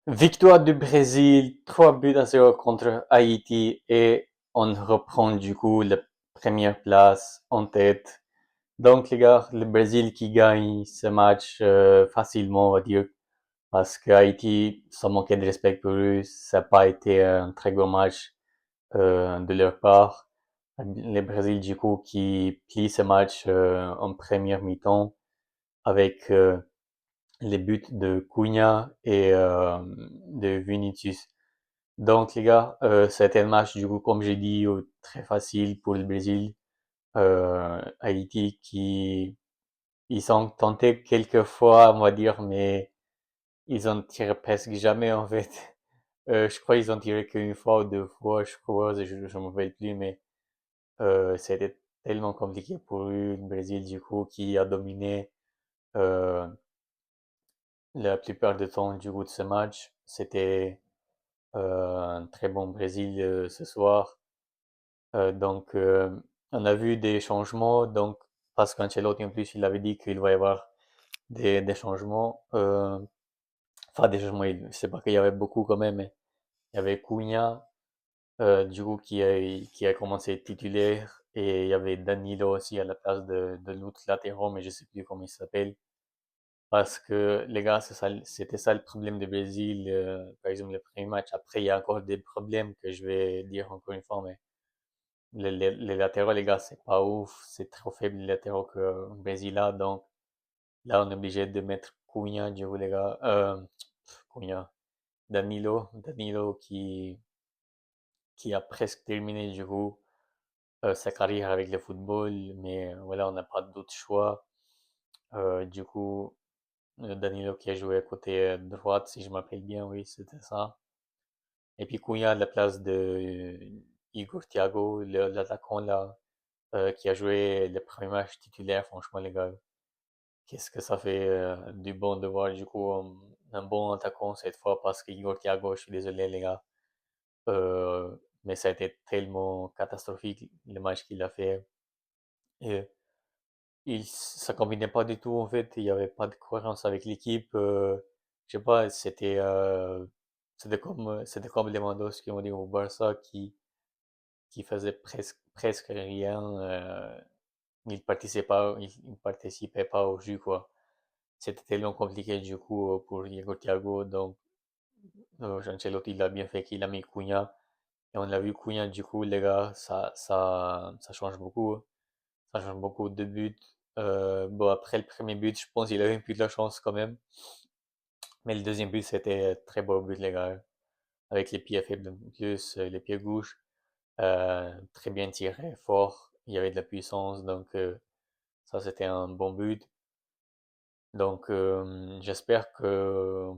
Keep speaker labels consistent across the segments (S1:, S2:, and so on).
S1: Victoire du Brésil, 3 buts à 0 contre Haïti et on reprend du coup la première place en tête. Donc les gars, le Brésil qui gagne ce match facilement, on va dire, parce que Haïti, ça manquait de respect pour eux, ça n'a pas été un très gros match de leur part. Le Brésil du coup qui plie ce match en première mi-temps avec les buts de Cunha et de Vinicius. Donc, les gars, c'était un match, du coup, comme j'ai dit, très facile pour le Brésil. Haïti qui, ils sont tentés quelques fois, on va dire, mais ils ont tiré presque jamais, en fait. Je crois qu'ils ont tiré qu'une fois ou deux fois, je crois, je me rappelle plus, mais c'était tellement compliqué pour eux, le Brésil, du coup, qui a dominé euh, la plupart du temps, du coup, de ce match. C'était un très bon Brésil ce soir. Donc, on a vu des changements. Donc, parce qu'Ancelotti, en plus, il avait dit qu'il va y avoir des changements. Enfin, des changements, je sais pas qu'il y avait beaucoup quand même, mais il y avait Cunha, du coup, qui a commencé titulaire. Et il y avait Danilo aussi à la place de l'autre latéraux, mais je sais plus comment il s'appelle. Parce que, les gars, c'était ça le problème du Brésil, par exemple, le premier match. Après, il y a encore des problèmes que je vais dire encore une fois, mais les latéraux, les gars, c'est pas ouf. C'est trop faible les latéraux que Brésil a. Donc là, on est obligé de mettre Cunha, du coup, les gars. Cunha. Danilo qui a presque terminé, du coup, sa carrière avec le football. Mais voilà, on n'a pas d'autre choix. Du coup, Danilo qui a joué à côté droite, si je m'appelle bien, oui, c'était ça. Et puis Cunha à la place de Igor Thiago, l'attaquant là, qui a joué le premier match titulaire, franchement, les gars. Qu'est-ce que ça fait du bon de voir du coup un bon attaquant cette fois parce que Igor Thiago, je suis désolé les gars, euh, mais ça a été tellement catastrophique le match qu'il a fait. Et ça combinait pas du tout en fait, il y avait pas de cohérence avec l'équipe. Je sais pas, c'était comme Lewandowski on dit au Barça qui faisait presque rien. Il participait pas au jeu quoi. C'était tellement compliqué du coup pour Diego Thiago. Donc, Ancelotti il a bien fait qu'il a mis Cunha. Et on a vu Cunha, du coup, les gars, ça change beaucoup, hein. Ça change beaucoup de buts. Bon, après le premier but, je pense qu'il a eu un peu de la chance quand même. Mais le deuxième but, c'était un très beau but, les gars. Avec les pieds faibles en plus, les pieds gauche. Très bien tiré, fort. Il y avait de la puissance. Donc, ça, c'était un bon but. Donc, j'espère que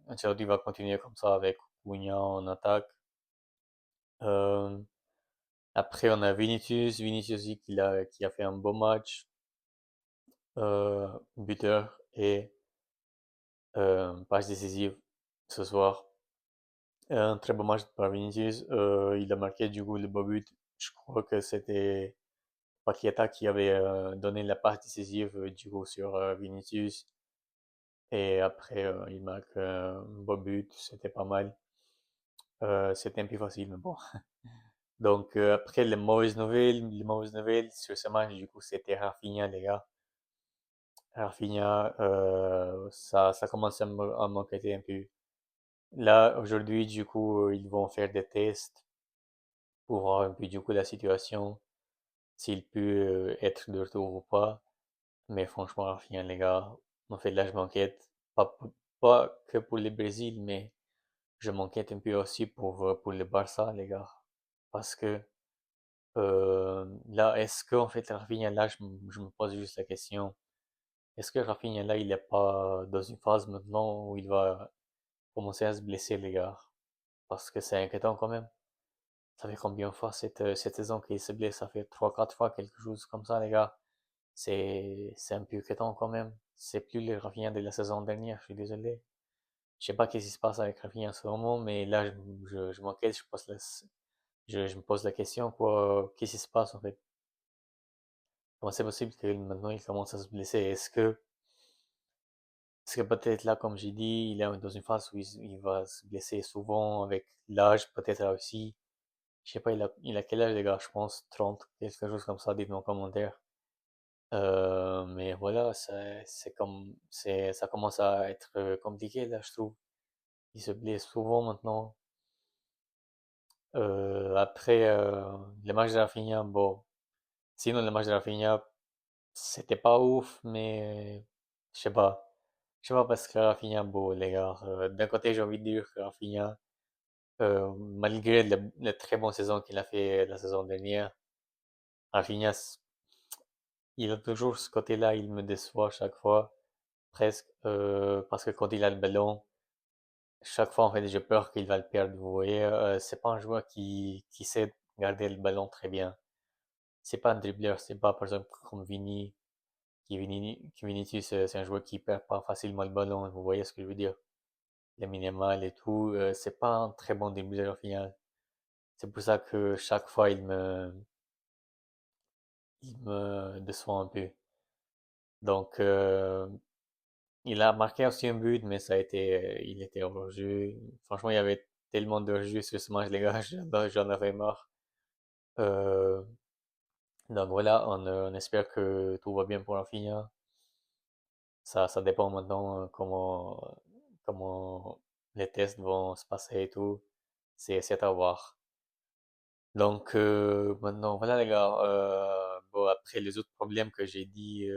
S1: Ancelotti va continuer comme ça avec Cunha en attaque. Euh, Après, on a Vinicius aussi qui a fait un beau match, buteur et passe décisive ce soir. Un très beau match par Vinicius. Il a marqué du coup le beau but. Je crois que c'était Paqueta qui avait donné la passe décisive du coup sur Vinicius. Et après, il marque un beau but, c'était pas mal. C'était un peu facile, mais bon. Donc, après, les mauvaises nouvelles sur ce match, du coup, c'était Rafinha, les gars. Rafinha, ça commence à m'inquiéter un peu. Là, aujourd'hui, du coup, ils vont faire des tests pour voir un peu, du coup, la situation, s'il peut être de retour ou pas. Mais franchement, Rafinha, les gars, en fait, là, je m'inquiète. Pas que pour le Brésil, mais je m'inquiète un peu aussi pour le Barça, les gars. Parce que là, est-ce que en fait Rafinha là, je me pose juste la question, est-ce que Rafinha là, il est pas dans une phase maintenant où il va commencer à se blesser, les gars? Parce que c'est inquiétant quand même. Ça fait combien de fois cette saison qu'il se blesse? Ça fait trois, quatre fois quelque chose comme ça, les gars. C'est un peu inquiétant quand même. C'est plus le Rafinha de la saison dernière, je suis désolé. Je sais pas qu'est-ce qui se passe avec Rafinha en ce moment, mais là, je m'inquiète, je me pose la question, quoi, qu'est-ce qui se passe en fait? Comment c'est possible que maintenant il commence à se blesser? Parce que peut-être là, comme j'ai dit, il est dans une phase où il va se blesser souvent avec l'âge, peut-être là aussi. Je sais pas, il a quel âge, les gars? Je pense 30, quelque chose comme ça, dites-moi en commentaire. Mais voilà, ça commence à être compliqué, là, je trouve. Il se blesse souvent maintenant. Après, le match de Rafinha, bon, sinon le match de Rafinha, c'était pas ouf, mais je sais pas. Je sais pas parce que Rafinha, bon, les gars, d'un côté, j'ai envie de dire que Rafinha, malgré la très bonne saison qu'il a fait la saison dernière, Rafinha, il a toujours ce côté-là, il me déçoit chaque fois, presque, parce que quand il a le ballon, chaque fois, en fait, j'ai peur qu'il va le perdre. Vous voyez, c'est pas un joueur qui sait garder le ballon très bien. C'est pas un dribbleur, c'est pas par exemple comme Vini, qui Vinicius, c'est un joueur qui perd pas facilement le ballon. Vous voyez ce que je veux dire? Les minimal et tout, c'est pas un très bon dribbleur au final. C'est pour ça que chaque fois il me déçoit un peu. Donc, il a marqué aussi un but, mais il était hors jeu. Franchement, il y avait tellement de jeu sur ce match, les gars, j'en avais marre. Euh, donc voilà, on espère que tout va bien pour Rafinha. Ça dépend maintenant comment les tests vont se passer et tout. C'est à voir. Donc maintenant, voilà les gars. Bon, après les autres problèmes que j'ai dit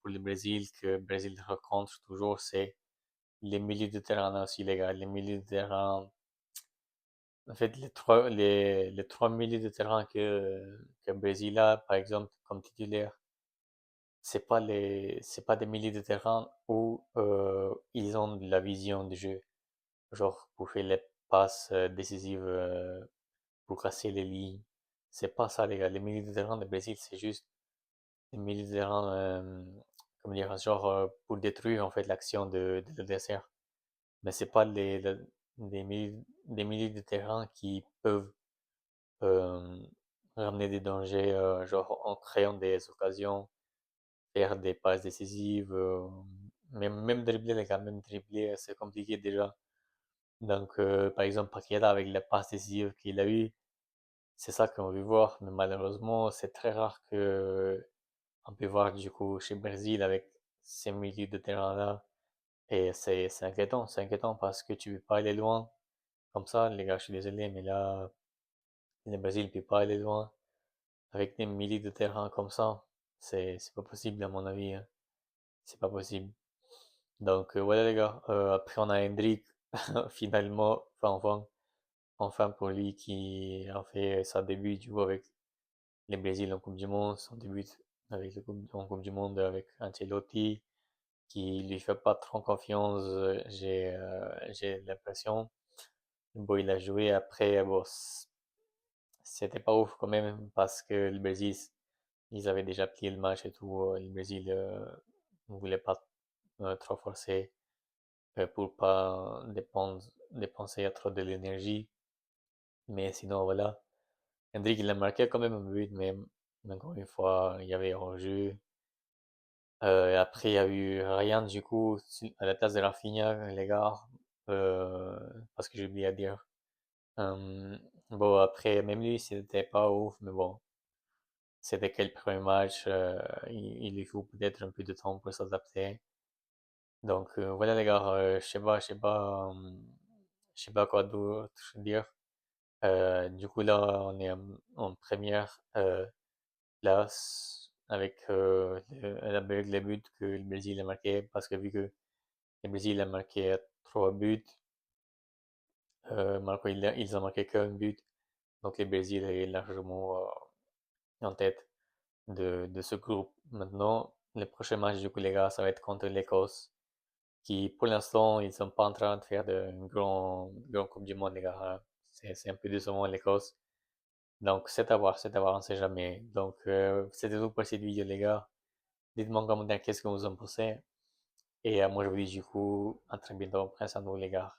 S1: pour le Brésil, que le Brésil rencontre toujours, c'est les milieux de terrain aussi, les gars. Les milieux de terrain, en fait, les trois milieux de terrain que le Brésil a, par exemple, comme titulaire, c'est pas des milieux de terrain où ils ont de la vision du jeu, genre pour faire les passes décisives, pour casser les lignes. C'est pas ça, les gars. Les milieux de terrain du Brésil, c'est juste des milieux de terrain, comment dire, genre pour détruire en fait l'action de l'adversaire. Mais c'est pas des milieux de terrain qui peuvent euh, ramener des dangers, genre en créant des occasions, faire des passes décisives, même dribbler, les gars, même dribbler, c'est compliqué déjà. Donc, par exemple, Paqueta avec la passe décisive qu'il a eu, c'est ça qu'on veut voir, mais malheureusement, c'est très rare que on peut voir du coup chez Brésil avec ces milieux de terrain-là. Et c'est inquiétant parce que tu peux pas aller loin. Comme ça, les gars, je suis désolé, mais là, le Brésil ne peut pas aller loin avec des milliers de terrains comme ça. C'est pas possible à mon avis, hein. C'est pas possible. Donc voilà les gars. Après on a Hendrik finalement, enfin pour lui qui a fait sa début du coup avec le Brésil en Coupe du Monde, son début avec en Coupe du Monde avec Ancelotti, qui lui fait pas trop confiance, j'ai l'impression. Bon, il a joué après, bon, c'était pas ouf quand même parce que le Brésil, ils avaient déjà plié le match et tout. Le Brésil ne voulait pas trop forcer pour pas dépenser trop de l'énergie. Mais sinon, voilà. Hendrik, il a marqué quand même un but, mais encore une fois, il y avait hors-jeu. Après, il y a eu Ryan, du coup, à la place de Rafinha, les gars, euh, parce que j'ai oublié à dire. Bon, après, même lui, c'était pas ouf, mais bon, c'était quel premier match, il lui faut peut-être un peu de temps pour s'adapter. Donc, voilà, les gars, je sais pas quoi d'autre dire. Du coup, là, on est en première place avec les buts que le Brésil a marqué, parce que vu que le Brésil a marqué trois buts, ils ont marqué qu'un but, donc le Brésil est largement en tête de ce groupe. Maintenant, le prochain match, du coup, les gars, ça va être contre l'Écosse, qui, pour l'instant, ils sont pas en train de faire de grand Coupe du Monde, les gars, hein. C'est un peu décevant, l'Écosse. Donc, c'est à voir, on ne sait jamais. Donc, c'était tout pour cette vidéo, les gars. Dites-moi en commentaire qu'est-ce que vous en pensez. Et moi, je vous dis du coup, à très bientôt. Prenez soin de vous, les gars.